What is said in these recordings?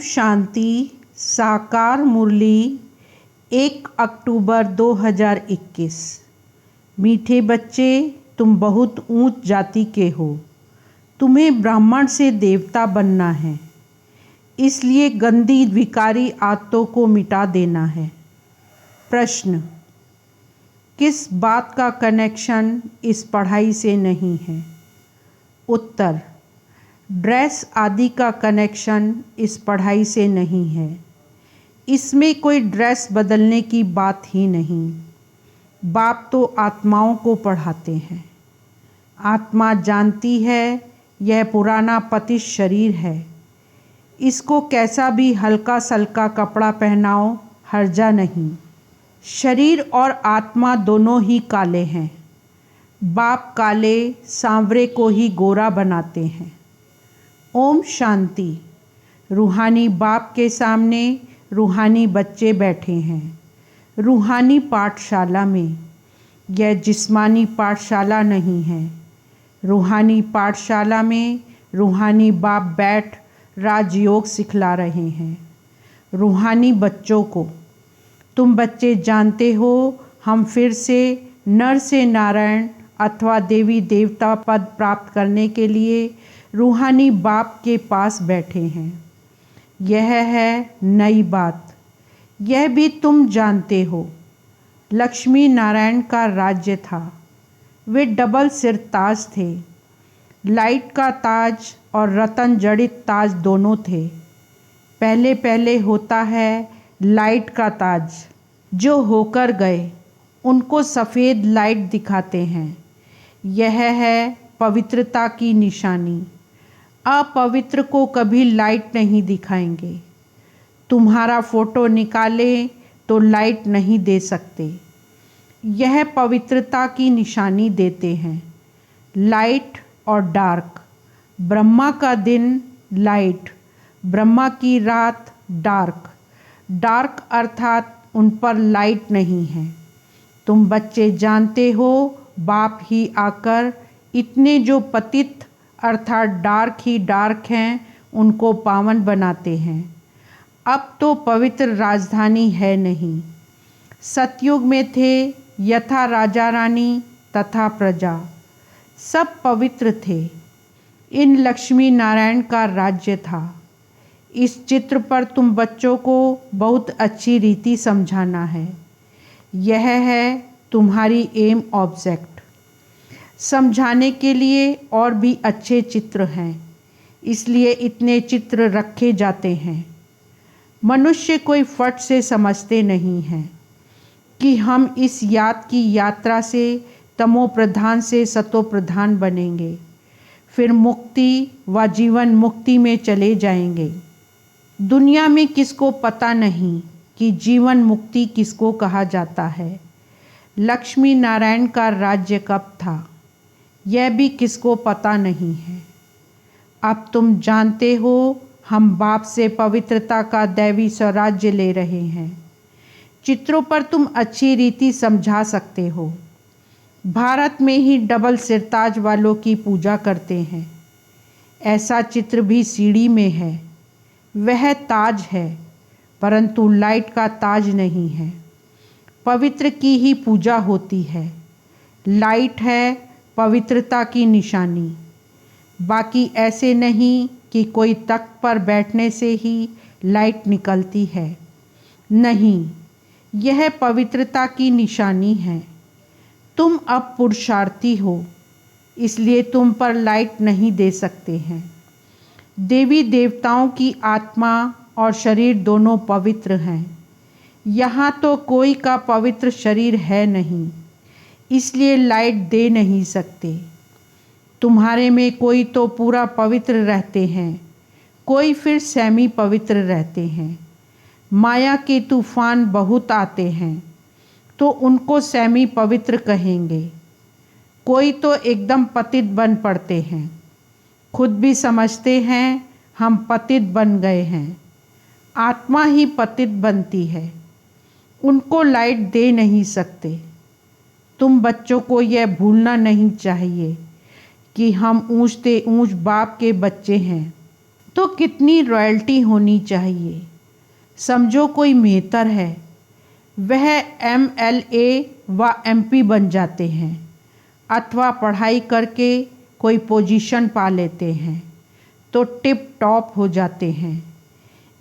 शांति। साकार मुरली 1 अक्टूबर 2021। मीठे बच्चे, तुम बहुत ऊंच जाति के हो। तुम्हें ब्राह्मण से देवता बनना है, इसलिए गंदी विकारी आदतों को मिटा देना है। प्रश्न: किस बात का कनेक्शन इस पढ़ाई से नहीं है? उत्तर: ड्रेस आदि का कनेक्शन इस पढ़ाई से नहीं है। इसमें कोई ड्रेस बदलने की बात ही नहीं। बाप तो आत्माओं को पढ़ाते हैं। आत्मा जानती है यह पुराना पतित शरीर है। इसको कैसा भी हल्का सल्का कपड़ा पहनाओ, हर्जा नहीं। शरीर और आत्मा दोनों ही काले हैं। बाप काले सांवरे को ही गोरा बनाते हैं। ओम शांति। रूहानी बाप के सामने रूहानी बच्चे बैठे हैं, रूहानी पाठशाला में। यह जिस्मानी पाठशाला नहीं है। रूहानी पाठशाला में रूहानी बाप बैठ राजयोग सिखला रहे हैं रूहानी बच्चों को। तुम बच्चे जानते हो, हम फिर से नर से नारायण अथवा देवी देवता पद प्राप्त करने के लिए रूहानी बाप के पास बैठे हैं। यह है नई बात। यह भी तुम जानते हो। लक्ष्मी नारायण का राज्य था। वे डबल सिर ताज थे। लाइट का ताज और रतन जड़ित ताज दोनों थे। पहले पहले होता है लाइट का ताज। जो होकर गए उनको सफ़ेद लाइट दिखाते हैं। यह है पवित्रता की निशानी। अपवित्र को कभी लाइट नहीं दिखाएंगे। तुम्हारा फोटो निकालें तो लाइट नहीं दे सकते। यह पवित्रता की निशानी देते हैं। लाइट और डार्क। ब्रह्मा का दिन लाइट, ब्रह्मा की रात डार्क। डार्क अर्थात उन पर लाइट नहीं है। तुम बच्चे जानते हो, बाप ही आकर इतने जो पतित अर्थात डार्क ही डार्क हैं, उनको पावन बनाते हैं। अब तो पवित्र राजधानी है नहीं। सतयुग में थे यथा राजा रानी तथा प्रजा, सब पवित्र थे। इन लक्ष्मी नारायण का राज्य था। इस चित्र पर तुम बच्चों को बहुत अच्छी रीति समझाना है। यह है तुम्हारी एम ऑब्जेक्ट। समझाने के लिए और भी अच्छे चित्र हैं, इसलिए इतने चित्र रखे जाते हैं। मनुष्य कोई फट से समझते नहीं हैं कि हम इस याद की यात्रा से तमो प्रधान से सतो प्रधान बनेंगे, फिर मुक्ति व जीवन मुक्ति में चले जाएंगे। दुनिया में किसको पता नहीं कि जीवन मुक्ति किसको कहा जाता है। लक्ष्मी नारायण का राज्य कब था, यह भी किसको पता नहीं है। अब तुम जानते हो, हम बाप से पवित्रता का दैवी स्वराज्य ले रहे हैं। चित्रों पर तुम अच्छी रीति समझा सकते हो। भारत में ही डबल सिरताज वालों की पूजा करते हैं। ऐसा चित्र भी सीढ़ी में है। वह ताज है, परंतु लाइट का ताज नहीं है। पवित्र की ही पूजा होती है। लाइट है पवित्रता की निशानी। बाकी ऐसे नहीं कि कोई तख्त पर बैठने से ही लाइट निकलती है। नहीं, यह पवित्रता की निशानी है। तुम अब पुरुषार्थी हो, इसलिए तुम पर लाइट नहीं दे सकते हैं। देवी देवताओं की आत्मा और शरीर दोनों पवित्र हैं। यहाँ तो कोई का पवित्र शरीर है नहीं, इसलिए लाइट दे नहीं सकते। तुम्हारे में कोई तो पूरा पवित्र रहते हैं, कोई फिर सेमी पवित्र रहते हैं। माया के तूफान बहुत आते हैं तो उनको सेमी पवित्र कहेंगे। कोई तो एकदम पतित बन पड़ते हैं, खुद भी समझते हैं हम पतित बन गए हैं। आत्मा ही पतित बनती है, उनको लाइट दे नहीं सकते। तुम बच्चों को यह भूलना नहीं चाहिए कि हम ऊंचते ऊंच बाप के बच्चे हैं। तो कितनी रॉयल्टी होनी चाहिए। समझो कोई मेहतर है, वह MLA व MP बन जाते हैं अथवा पढ़ाई करके कोई पोजीशन पा लेते हैं तो टिप टॉप हो जाते हैं।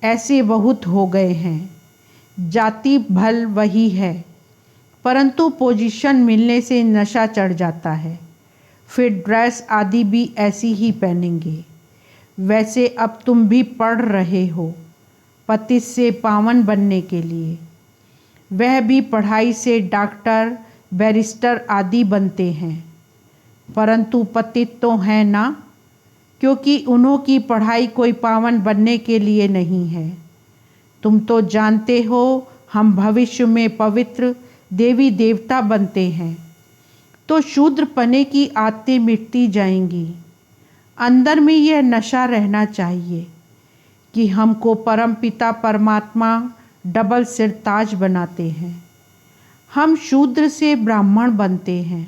ऐसे बहुत हो गए हैं। जाति भल वही है, परंतु पोजीशन मिलने से नशा चढ़ जाता है, फिर ड्रेस आदि भी ऐसी ही पहनेंगे। वैसे अब तुम भी पढ़ रहे हो पतित से पावन बनने के लिए। वह भी पढ़ाई से डॉक्टर बैरिस्टर आदि बनते हैं, परंतु पतित तो हैं ना, क्योंकि उन्हों की पढ़ाई कोई पावन बनने के लिए नहीं है। तुम तो जानते हो हम भविष्य में पवित्र देवी देवता बनते हैं, तो शूद्र पने की आदतें मिटती जाएंगी। अंदर में यह नशा रहना चाहिए कि हमको परमपिता परमात्मा डबल सिरताज बनाते हैं। हम शूद्र से ब्राह्मण बनते हैं,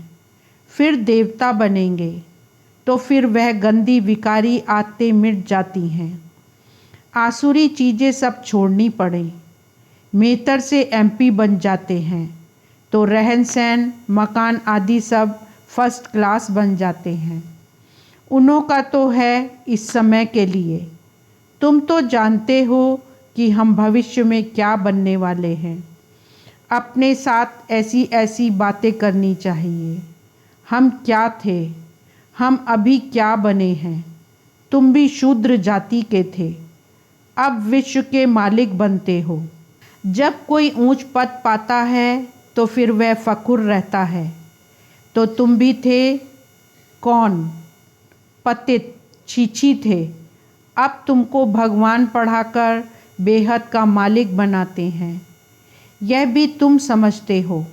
फिर देवता बनेंगे, तो फिर वह गंदी विकारी आदतें मिट जाती हैं। आसुरी चीज़ें सब छोड़नी पड़े। मेहतर से MP बन जाते हैं तो रहन सहन मकान आदि सब फर्स्ट क्लास बन जाते हैं। उन्हों का तो है इस समय के लिए। तुम तो जानते हो कि हम भविष्य में क्या बनने वाले हैं। अपने साथ ऐसी ऐसी बातें करनी चाहिए। हम क्या थे, हम अभी क्या बने हैं। तुम भी शूद्र जाति के थे, अब विश्व के मालिक बनते हो। जब कोई ऊंच पद पाता है तो फिर वह फखुर रहता है। तो तुम भी थे कौन, पतित छीछी थे। अब तुमको भगवान पढ़ाकर बेहद का मालिक बनाते हैं। यह भी तुम समझते हो।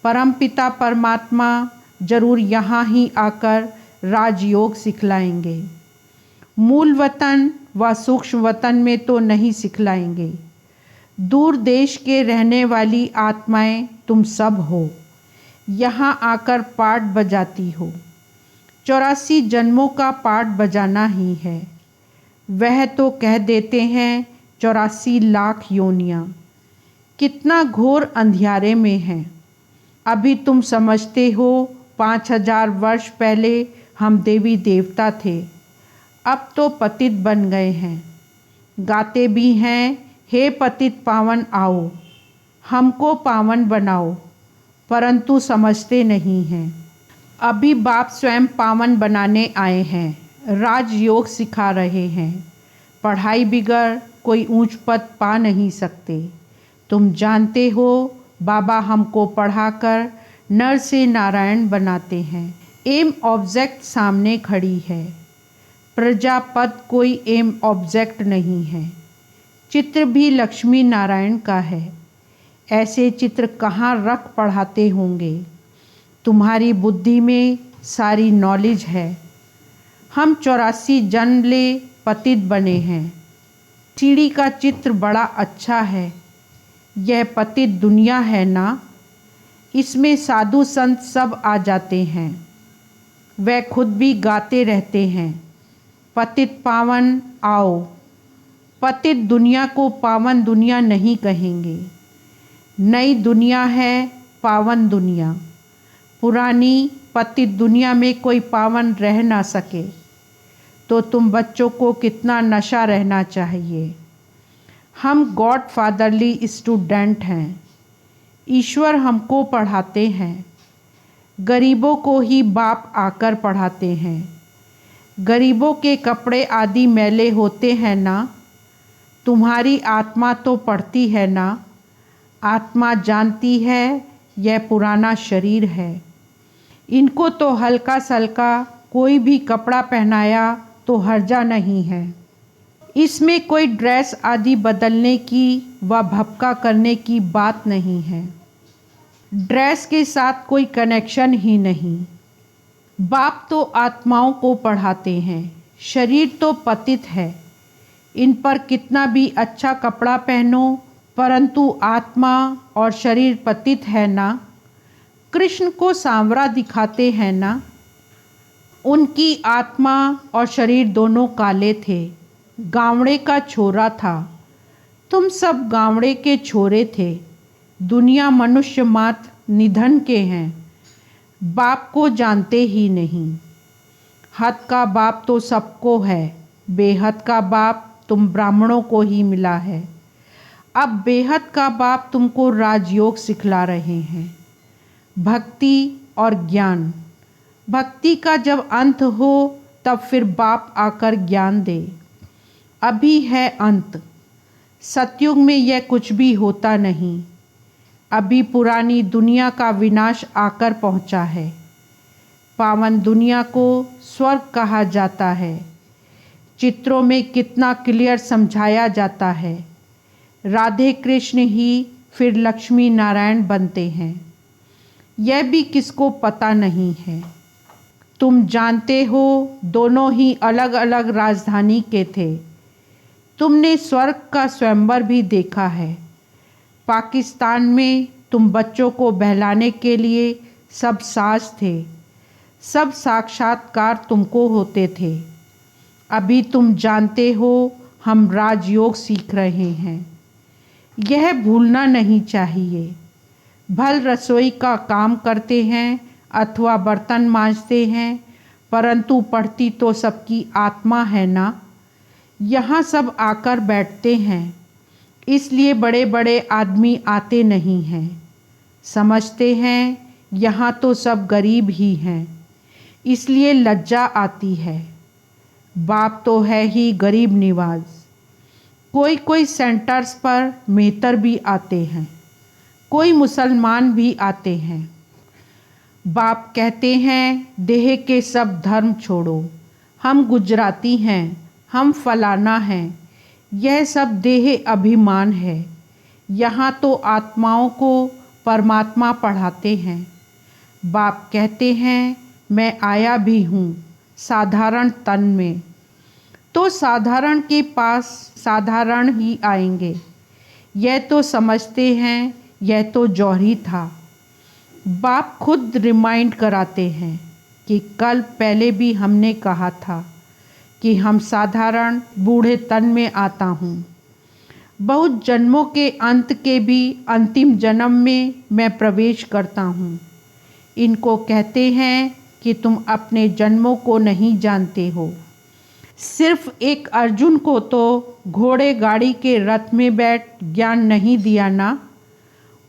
परमपिता परमात्मा जरूर यहाँ ही आकर राजयोग सिखलाएंगे। मूल वतन व सूक्ष्म वतन में तो नहीं सिखलाएंगे। दूर देश के रहने वाली आत्माएं तुम सब हो, यहाँ आकर पाठ बजाती हो। 84 जन्मों का पाठ बजाना ही है। वह तो कह देते हैं 84 लाख योनियाँ। कितना घोर अंधियारे में है। अभी तुम समझते हो 5000 वर्ष पहले हम देवी देवता थे, अब तो पतित बन गए हैं। गाते भी हैं, हे पतित पावन आओ, हमको पावन बनाओ, परंतु समझते नहीं हैं। अभी बाप स्वयं पावन बनाने आए हैं, राजयोग सिखा रहे हैं। पढ़ाई बिगर कोई ऊंच पद पा नहीं सकते। तुम जानते हो बाबा हमको पढ़ाकर नर से नारायण बनाते हैं। एम ऑब्जेक्ट सामने खड़ी है, प्रजापद कोई एम ऑब्जेक्ट नहीं है। चित्र भी लक्ष्मी नारायण का है। ऐसे चित्र कहाँ रख पढ़ाते होंगे। तुम्हारी बुद्धि में सारी नॉलेज है। हम 84 जन्म ले पतित बने हैं। सीढ़ी का चित्र बड़ा अच्छा है। यह पतित दुनिया है ना, इसमें साधु संत सब आ जाते हैं। वह खुद भी गाते रहते हैं, पतित पावन आओ। पतित दुनिया को पावन दुनिया नहीं कहेंगे। नई दुनिया है पावन दुनिया। पुरानी पतित दुनिया में कोई पावन रह ना सके। तो तुम बच्चों को कितना नशा रहना चाहिए। हम गॉड फादरली स्टूडेंट हैं। ईश्वर हमको पढ़ाते हैं। गरीबों को ही बाप आकर पढ़ाते हैं। गरीबों के कपड़े आदि मैले होते हैं ना, तुम्हारी आत्मा तो पढ़ती है ना। आत्मा जानती है यह पुराना शरीर है। इनको तो हल्का सल्का कोई भी कपड़ा पहनाया तो हर्जा नहीं है। इसमें कोई ड्रेस आदि बदलने की व भपका करने की बात नहीं है। ड्रेस के साथ कोई कनेक्शन ही नहीं। बाप तो आत्माओं को पढ़ाते हैं। शरीर तो पतित है। इन पर कितना भी अच्छा कपड़ा पहनो, परंतु आत्मा और शरीर पतित है ना। कृष्ण को सांवरा दिखाते हैं ना, उनकी आत्मा और शरीर दोनों काले थे। गावड़े का छोरा था। तुम सब गावड़े के छोरे थे। दुनिया मनुष्य मात्र निधन के हैं, बाप को जानते ही नहीं। हद का बाप तो सबको है, बेहद का बाप तुम ब्राह्मणों को ही मिला है। अब बेहद का बाप तुमको राजयोग सिखला रहे हैं, भक्ति और ज्ञान। भक्ति का जब अंत हो तब फिर बाप आकर ज्ञान दे। अभी है अंत। सतयुग में यह कुछ भी होता नहीं। अभी पुरानी दुनिया का विनाश आकर पहुंचा है। पावन दुनिया को स्वर्ग कहा जाता है। चित्रों में कितना क्लियर समझाया जाता है। राधे कृष्ण ही फिर लक्ष्मी नारायण बनते हैं, यह भी किसको पता नहीं है। तुम जानते हो दोनों ही अलग अलग राजधानी के थे। तुमने स्वर्ग का स्वयंवर भी देखा है। पाकिस्तान में तुम बच्चों को बहलाने के लिए सब साज थे, सब साक्षात्कार तुमको होते थे। अभी तुम जानते हो हम राजयोग सीख रहे हैं, यह भूलना नहीं चाहिए। भल रसोई का काम करते हैं अथवा बर्तन मांजते हैं, परंतु पढ़ती तो सबकी आत्मा है ना। यहाँ सब आकर बैठते हैं, इसलिए बड़े बड़े आदमी आते नहीं हैं। समझते हैं यहाँ तो सब गरीब ही हैं, इसलिए लज्जा आती है। बाप तो है ही गरीब निवाज। कोई कोई सेंटर्स पर मेहतर भी आते हैं, कोई मुसलमान भी आते हैं। बाप कहते हैं देह के सब धर्म छोड़ो, हम गुजराती हैं, हम फलाना हैं, यह सब देह अभिमान है। यहाँ तो आत्माओं को परमात्मा पढ़ाते हैं। बाप कहते हैं मैं आया भी हूँ साधारण तन में, तो साधारण के पास साधारण ही आएंगे। यह तो समझते हैं यह तो जौहरी था। बाप खुद रिमाइंड कराते हैं कि कल पहले भी हमने कहा था कि हम साधारण बूढ़े तन में आता हूँ। बहुत जन्मों के अंत के भी अंतिम जन्म में मैं प्रवेश करता हूँ। इनको कहते हैं कि तुम अपने जन्मों को नहीं जानते हो। सिर्फ एक अर्जुन को तो घोड़े गाड़ी के रथ में बैठ ज्ञान नहीं दिया ना,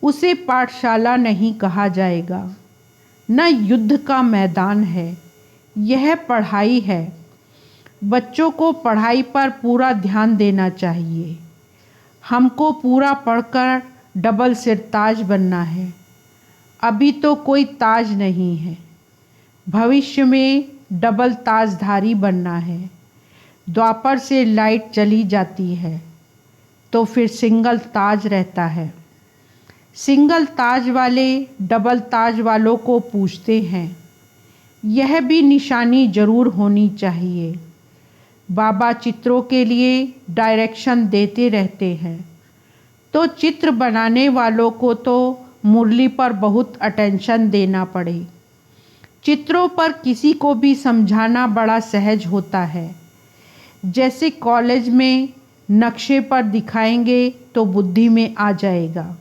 उसे पाठशाला नहीं कहा जाएगा। न युद्ध का मैदान है, यह पढ़ाई है। बच्चों को पढ़ाई पर पूरा ध्यान देना चाहिए। हमको पूरा पढ़कर डबल सिरताज बनना है। अभी तो कोई ताज नहीं है, भविष्य में डबल ताजधारी बनना है। द्वापर से लाइट चली जाती है तो फिर सिंगल ताज रहता है। सिंगल ताज वाले डबल ताज वालों को पूछते हैं। यह भी निशानी जरूर होनी चाहिए। बाबा चित्रों के लिए डायरेक्शन देते रहते हैं, तो चित्र बनाने वालों को तो मुरली पर बहुत अटेंशन देना पड़े। चित्रों पर किसी को भी समझाना बड़ा सहज होता है। जैसे कॉलेज में नक्शे पर दिखाएंगे तो बुद्धि में आ जाएगा।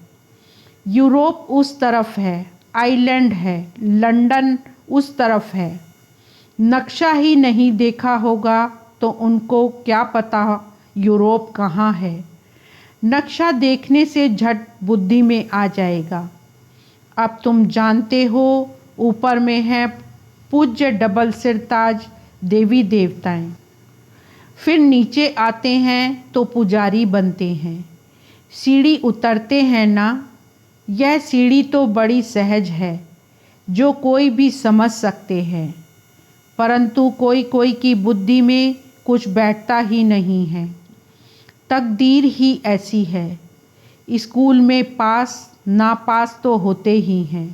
यूरोप उस तरफ है, आइलैंड है, लंदन उस तरफ है। नक्शा ही नहीं देखा होगा तो उनको क्या पता यूरोप कहाँ है। नक्शा देखने से झट बुद्धि में आ जाएगा। अब तुम जानते हो ऊपर में है पूज्य डबल सिरताज देवी देवताएं, फिर नीचे आते हैं तो पुजारी बनते हैं। सीढ़ी उतरते हैं ना, यह सीढ़ी तो बड़ी सहज है, जो कोई भी समझ सकते हैं, परंतु कोई कोई की बुद्धि में कुछ बैठता ही नहीं है। तकदीर ही ऐसी है। स्कूल में पास ना पास तो होते ही हैं।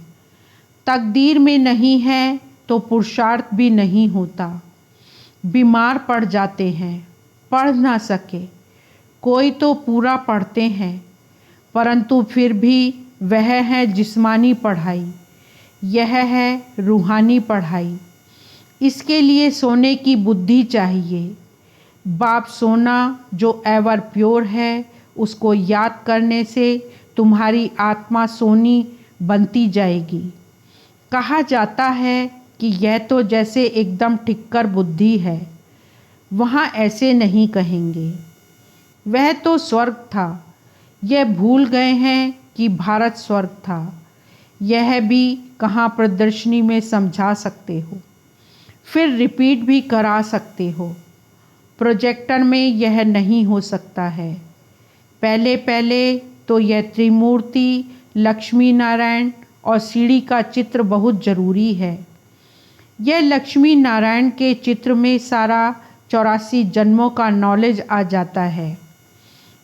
तकदीर में नहीं है तो पुरुषार्थ भी नहीं होता। बीमार पड़ जाते हैं, पढ़ ना सके। कोई तो पूरा पढ़ते हैं, परंतु फिर भी वह है जिस्मानी पढ़ाई, यह है रूहानी पढ़ाई। इसके लिए सोने की बुद्धि चाहिए। बाप सोना जो एवर प्योर है, उसको याद करने से तुम्हारी आत्मा सोनी बनती जाएगी। कहा जाता है कि यह तो जैसे एकदम ठिक्कर बुद्धि है। वहाँ ऐसे नहीं कहेंगे। वह तो स्वर्ग था। यह भूल गए हैं कि भारत स्वर्ग था। यह भी कहाँ प्रदर्शनी में समझा सकते हो, फिर रिपीट भी करा सकते हो। प्रोजेक्टर में यह नहीं हो सकता है। पहले पहले तो यह त्रिमूर्ति, लक्ष्मी नारायण और सीढ़ी का चित्र बहुत ज़रूरी है। यह लक्ष्मी नारायण के चित्र में सारा 84 जन्मों का नॉलेज आ जाता है।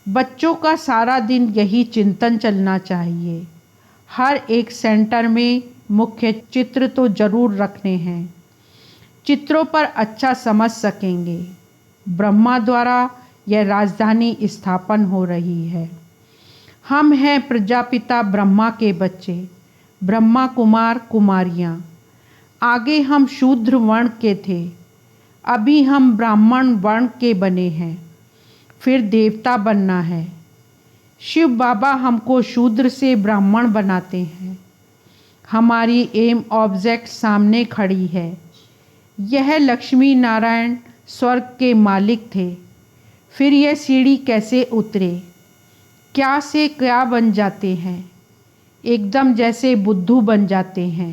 बच्चों का सारा दिन यही चिंतन चलना चाहिए। हर एक सेंटर में मुख्य चित्र तो ज़रूर रखने हैं। चित्रों पर अच्छा समझ सकेंगे। ब्रह्मा द्वारा यह राजधानी स्थापन हो रही है। हम हैं प्रजापिता ब्रह्मा के बच्चे, ब्रह्मा कुमार कुमारियाँ। आगे हम शूद्र वर्ण के थे, अभी हम ब्राह्मण वर्ण के बने हैं, फिर देवता बनना है। शिव बाबा हमको शूद्र से ब्राह्मण बनाते हैं। हमारी एम ऑब्जेक्ट सामने खड़ी है। यह लक्ष्मी नारायण स्वर्ग के मालिक थे। फिर यह सीढ़ी कैसे उतरे? क्या से क्या बन जाते हैं? एकदम जैसे बुद्धू बन जाते हैं।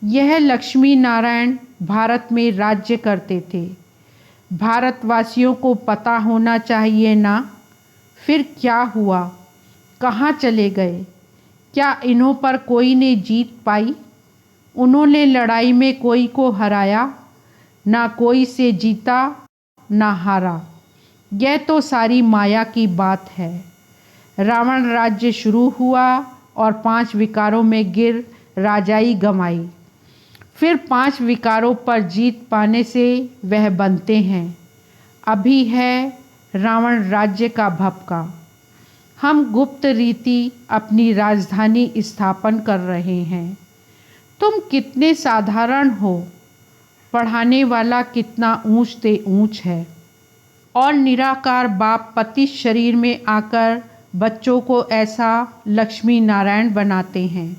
यह लक्ष्मी नारायण भारत में राज्य करते थे। भारतवासियों को पता होना चाहिए ना। फिर क्या हुआ? कहाँ चले गए? क्या इन्हों पर कोई ने जीत पाई? उन्होंने लड़ाई में कोई को हराया? ना कोई से जीता ना हारा। यह तो सारी माया की बात है। रावण राज्य शुरू हुआ और 5 विकारों में गिर राजाई गंवाई। फिर 5 विकारों पर जीत पाने से वह बनते हैं। अभी है रावण राज्य का भपका। हम गुप्त रीति अपनी राजधानी स्थापन कर रहे हैं। तुम कितने साधारण हो। पढ़ाने वाला कितना ऊंच से ऊंच है। और निराकार बाप पति शरीर में आकर बच्चों को ऐसा लक्ष्मी नारायण बनाते हैं।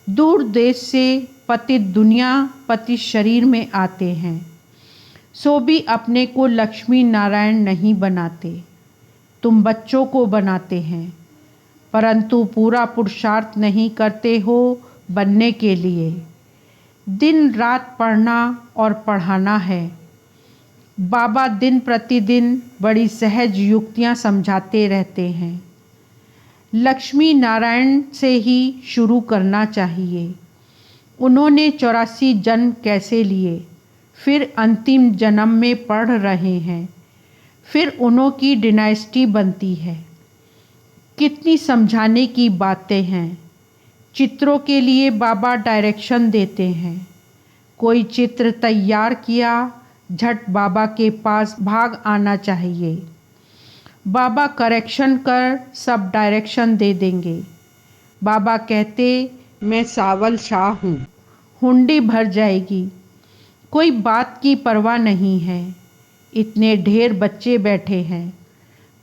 दूर देश से पतित दुनिया पति शरीर में आते हैं, सो भी अपने को लक्ष्मी नारायण नहीं बनाते। तुम बच्चों को बनाते हैं, परंतु पूरा पुरुषार्थ नहीं करते हो बनने के लिए। दिन रात पढ़ना और पढ़ाना है। बाबा दिन प्रतिदिन बड़ी सहज युक्तियाँ समझाते रहते हैं। लक्ष्मी नारायण से ही शुरू करना चाहिए। उन्होंने 84 जन्म कैसे लिए, फिर अंतिम जन्म में पढ़ रहे हैं, फिर उन्हों की डिनाइस्टी बनती है। कितनी समझाने की बातें हैं। चित्रों के लिए बाबा डायरेक्शन देते हैं। कोई चित्र तैयार किया, झट बाबा के पास भाग आना चाहिए। बाबा करेक्शन कर सब डायरेक्शन दे देंगे। बाबा कहते मैं सावल शाह हूँ, हुंडी भर जाएगी। कोई बात की परवाह नहीं है। इतने ढेर बच्चे बैठे हैं।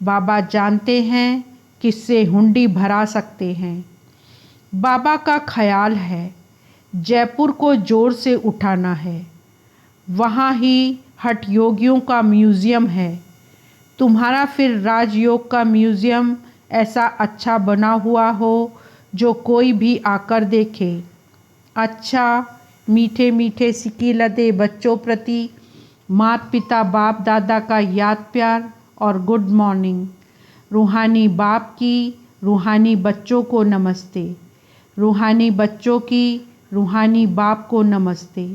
बाबा जानते हैं किससे हुंडी भरा सकते हैं। बाबा का ख्याल है जयपुर को जोर से उठाना है। वहाँ ही हठ योगियों का म्यूज़ियम है। तुम्हारा फिर राजयोग का म्यूज़ियम ऐसा अच्छा बना हुआ हो जो कोई भी आकर देखे। अच्छा मीठे मीठे सिक्की लदे बच्चों प्रति माता पिता बाप दादा का याद प्यार और गुड मॉर्निंग। रूहानी बाप की रूहानी बच्चों को नमस्ते। रूहानी बच्चों की रूहानी बाप को नमस्ते।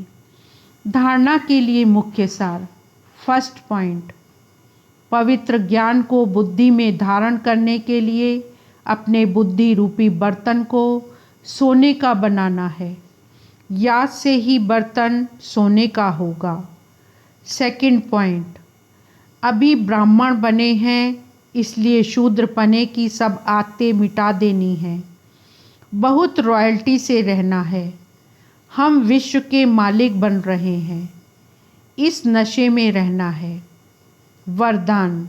धारणा के लिए मुख्य सार। फर्स्ट पॉइंट, पवित्र ज्ञान को बुद्धि में धारण करने के लिए अपने बुद्धि रूपी बर्तन को सोने का बनाना है। याद से ही बर्तन सोने का होगा। सेकंड पॉइंट, अभी ब्राह्मण बने हैं इसलिए शूद्रपने की सब आदतें मिटा देनी है। बहुत रॉयल्टी से रहना है। हम विश्व के मालिक बन रहे हैं। इस नशे में रहना है। वरदान।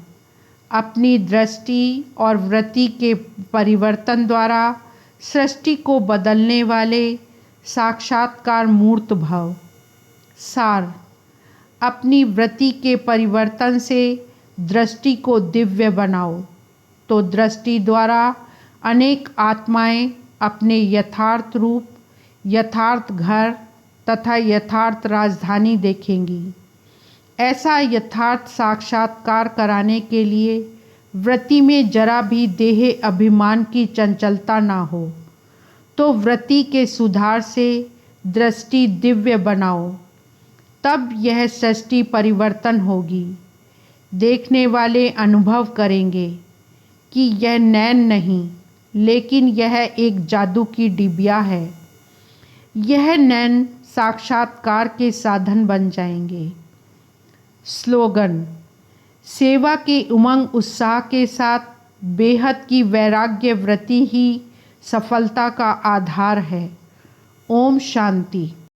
अपनी दृष्टि और वृत्ति के परिवर्तन द्वारा सृष्टि को बदलने वाले साक्षात्कार मूर्त भव। सार। अपनी वृत्ति के परिवर्तन से दृष्टि को दिव्य बनाओ तो दृष्टि द्वारा अनेक आत्माएं अपने यथार्थ रूप, यथार्थ घर तथा यथार्थ राजधानी देखेंगी। ऐसा यथार्थ साक्षात्कार कराने के लिए वृत्ति में जरा भी देह अभिमान की चंचलता ना हो तो वृत्ति के सुधार से दृष्टि दिव्य बनाओ, तब यह सृष्टि परिवर्तन होगी। देखने वाले अनुभव करेंगे कि यह नैन नहीं लेकिन यह एक जादू की डिबिया है। यह नैन साक्षात्कार के साधन बन जाएंगे। स्लोगन। सेवा के उमंग उत्साह के साथ बेहद की वैराग्य वृत्ति ही सफलता का आधार है। ओम शांति।